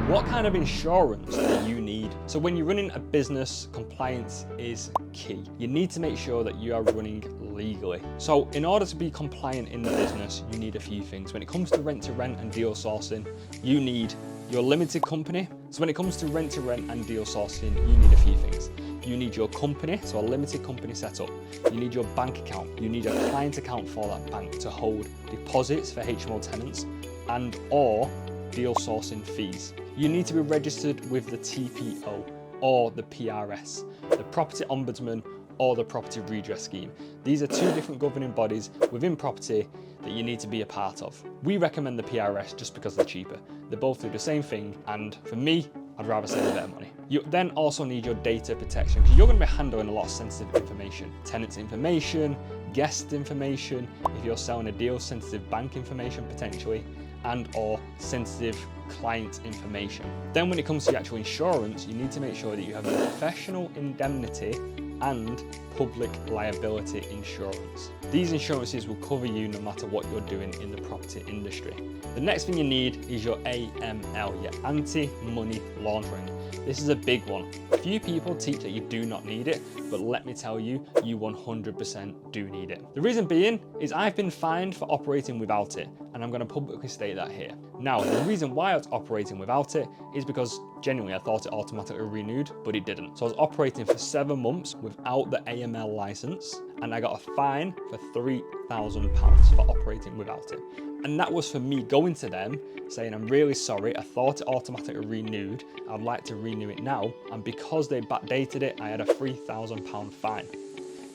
What kind of insurance do you need? So when you're running a business, compliance is key. You need to make sure that you are running legally. So in order to be compliant in the business, you need a few things. When it comes to rent and deal sourcing, you need your limited company. So when it comes to rent and deal sourcing, you need a few things. You need your company, so a limited company setup. You need your bank account. You need a client account for that bank to hold deposits for HMO tenants and or deal sourcing fees. You need to be registered with the TPO or the PRS, the Property Ombudsman or the Property Redress Scheme. These are two different governing bodies within property that you need to be a part of. We recommend the PRS just because they're cheaper. They both do the same thing, and for me, I'd rather save a bit of money. You then also need your data protection because you're going to be handling a lot of sensitive information. Tenants information, guest information, if you're selling a deal, sensitive bank information potentially, and or sensitive client information. Then when it comes to the actual insurance, you need to make sure that you have your professional indemnity and public liability insurance. These insurances will cover you no matter what you're doing in the property industry. The next thing you need is your AML, your anti-money laundering. This is a big one. Few people teach that you do not need it, but let me tell you, you 100% do need it. The reason being is I've been fined for operating without it, and I'm going to publicly state that here. Now, the reason why I was operating without it is because genuinely I thought it automatically renewed, but it didn't. So I was operating for 7 months without the AML license, and I got a fine for £3,000 for operating without it. And that was for me going to them saying, I'm really sorry, I thought it automatically renewed, I'd like to renew it now. And because they backdated it, I had a £3,000 fine.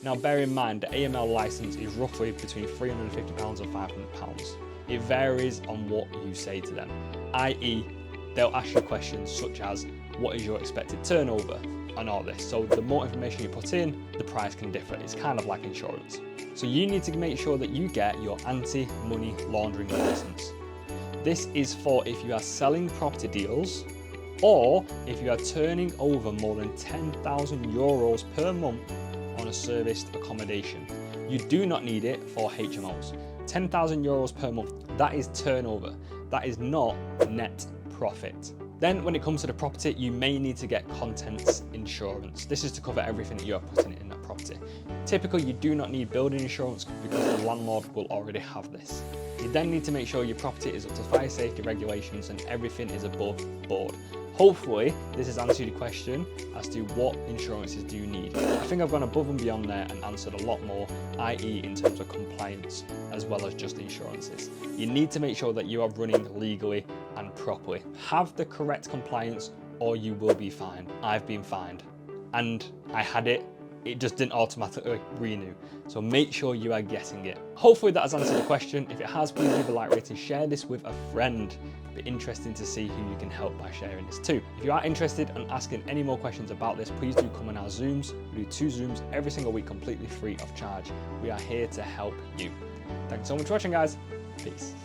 Now bear in mind, the AML license is roughly between £350 and £500. It varies on what you say to them, i.e. they'll ask you questions such as, what is your expected turnover? And all this. So the more information you put in, the price can differ. It's kind of like insurance. So you need to make sure that you get your anti-money laundering license. This is for if you are selling property deals or if you are turning over more than €10,000 per month on a serviced accommodation. You do not need it for HMOs. €10,000 per month, that is turnover. That is not net profit. Then when it comes to the property, you may need to get contents insurance. This is to cover everything that you are putting in that property. Typically, you do not need building insurance because the landlord will already have this. You then need to make sure your property is up to fire safety regulations and everything is above board. Hopefully, this has answered your question as to what insurances do you need. I think I've gone above and beyond there and answered a lot more, i.e. in terms of compliance, as well as just insurances. You need to make sure that you are running legally and properly. Have the correct compliance or you will be fined. I've been fined and I had it. It just didn't automatically renew. So make sure you are getting it. Hopefully that has answered the question. If it has, please leave a like rating, share this with a friend. It'd be interesting to see who you can help by sharing this too. If you are interested in asking any more questions about this, please do come on our Zooms. We do 2 Zooms every single week, completely free of charge. We are here to help you. Thanks so much for watching, guys. Peace.